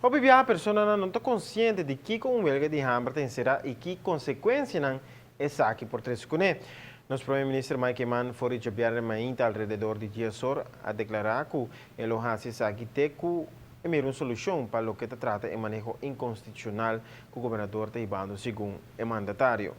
Hoje a pessoa não está consciente de que com huelga de hambre tem será e que consequências não essa aqui por trás com ele. Nosso primeiro-ministro Mike Mann foi receber mainta alrededor de dias a declarar que ele essa aqui tem que uma solução para o que trata de manejo inconstitucional que o governador está ibando segundo o mandatário.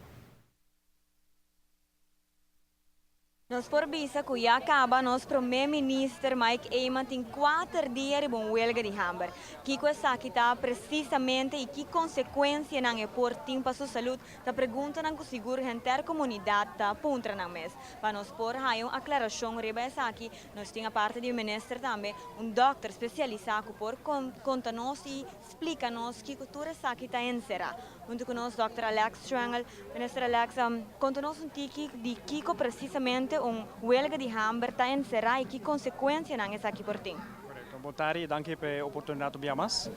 Nós por visa que já acaba, nosso primeiro-ministro Mike Eyman tem 4 dias de huelga de hambre. Que coisa que está precisamente e que consequência não é por tempo para sua saúde, está perguntando que seguro a intercomunidade está punta na mesa. Para nós por aí uma aclaração sobre essa aqui, nós temos a parte do ministro também, doutor especializado por conta-nos e explica-nos que cultura essa aqui está encerrada. Junto com nós, Dr. Alex Strangel, ministro Alex, conta-nos tiki de que precisamente huelga de hambre está encerrada e que consequências não é aqui por ti. Boa tarde, danke pela oportunidade de viamas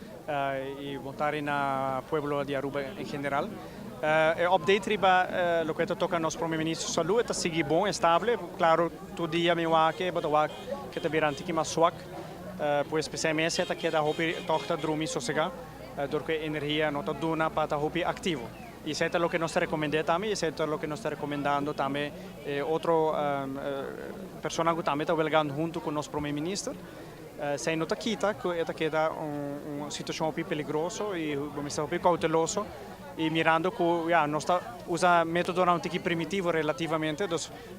e boa tarde na pueblo de Aruba em geral. Update riba lo que toca nosso primeiro-ministro de saúde está seguir bom, estável, claro, todo dia me wake, but que está virando que mais swak, pois especialmente está que da hopi toca dormir sossegado, porque a energia não está dona para hopi ativo. E isso é o que nós recomendamos também, isso é o que nós estamos recomendando também outra pessoa que também está huelgando junto com o nosso primeiro-ministro. Se nota que queda uma situação bem perigosa e vamos estar bem cauteloso e mirando que nós usa método não primitivo relativamente,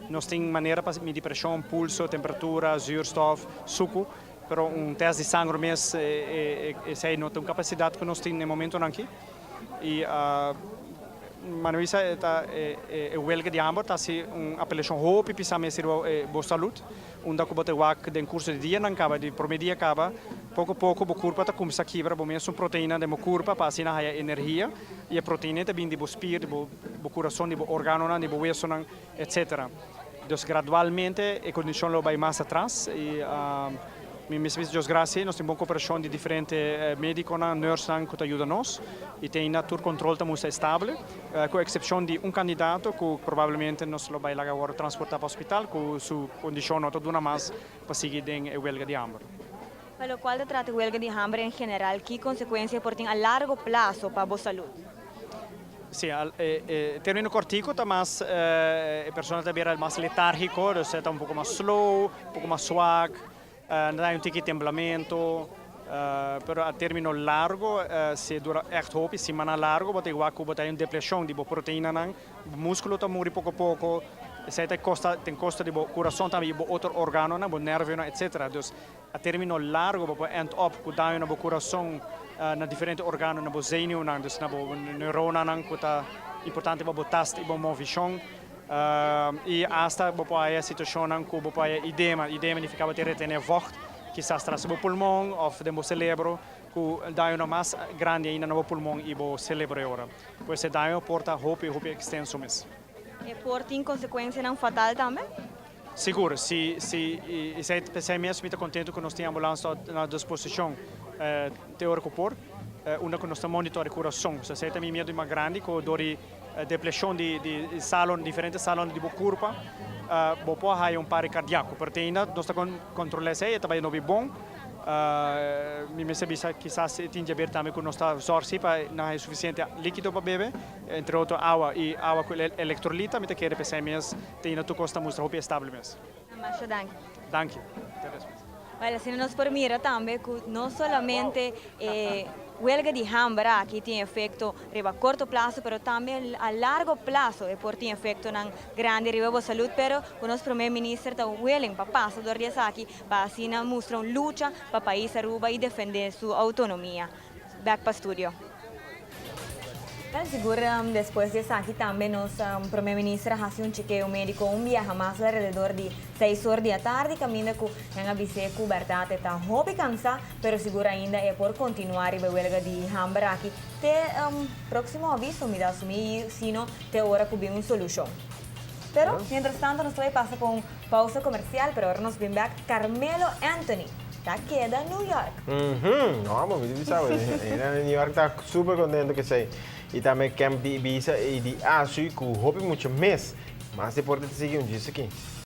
nós temos maneira para medir pressão, pulso, temperatura, zuurstof, suco, pero teste de sangue mesmo se nota uma capacidade que nós temos no momento aqui e Manuisa é huelga de hambre, está se apelação hope para saber boa saúde, onde que bote wak den curso de dia não acaba, de por dia acaba, pouco a pouco o corpo está começando a quebrar, bom mesmo proteína de meu corpo para assim a energia e a proteína também de espírito, de coração, de órgão, de hueso, etc. Então gradualmente a condição lo vai mais atrás e mesmo Deus graças, nós temos uma cooperação de diferentes médicos, nurses que ajudam-nos e tem o controle também estável, com exceção de candidato que provavelmente nós vai agora transportar para o hospital, com sua condição não está mais para seguir a huelga de hambre. Para o qual trata a huelga de hambre em geral, que consequências por a largo prazo para a boa saúde? Sim, termino cortico, mas a pessoa está mais letárgico, está um pouco mais slow, um pouco mais suave. Não há tique temblamento, pero a término largo, se dura echt hopi, semana largo, bota igual que bota uma depressão de proteína, o músculo está morrendo pouco a pouco, se tem costa de coração também, outro órgão, o nervo, etc. Então, a término largo, bota end up, que dá no coração, na diferentes órgãos, na zenuw, na neurona, que está importante para botar e para movição. E hasta a situação que o edema significa ter retener vocht, que está atrás do pulmão ou do cérebro, que dá uma mais grande ainda no pulmão e no cérebro agora. Pois dá uma porta hope extenso mesmo. E porta em consequência não fatal também? Seguro, se especialmente muito contente que nós temos ambulância à disposição teórico por, onde nós estamos monitorando o coração. Se tem medo mais grande, que dori depressão de salão, diferentes salões de corpo, pode haver pare cardíaco, porque ainda nós estamos controlando isso, está bem bom. Me percebe que quizás tinha ver também que nós estamos sorsi para não é suficiente líquido para beber, entre outros água e água com eletrolita, me quer pensar mesmo, tem na tua costa mostra roupa estável mesmo. Mas danke. Danke. Olha, se nós por mira também que não somente huelga de hambre que tem efeito a curto prazo, mas também a largo prazo tem efeito na grande riba de saúde, pero o nosso primeiro-ministro está willing para passar do dia aqui para assim mostrar uma luta para o país Aruba e defender sua autonomia. Back para o estúdio. Seguro, depois disso aqui também nosso primeiro-ministro faz chequeio médico viaja mais alrededor de 6 horas da tarde, caminha com a bicicleta coberta, está hobby cansado, mas seguro ainda é por continuar a huelga de hambre aqui. Até próximo aviso, me dá sumir, senão até hora que uma solução. Pero, mientras tanto, nós vamos passar por uma pausa comercial, pero agora nós vamos back Carmelo Anthony. Está queda New York. Vamos, me sabe. New York está super contento que sei. E também Camp de Ibiza e de Açu, que o Hope muito mês. Mas depois de seguir um dia aqui.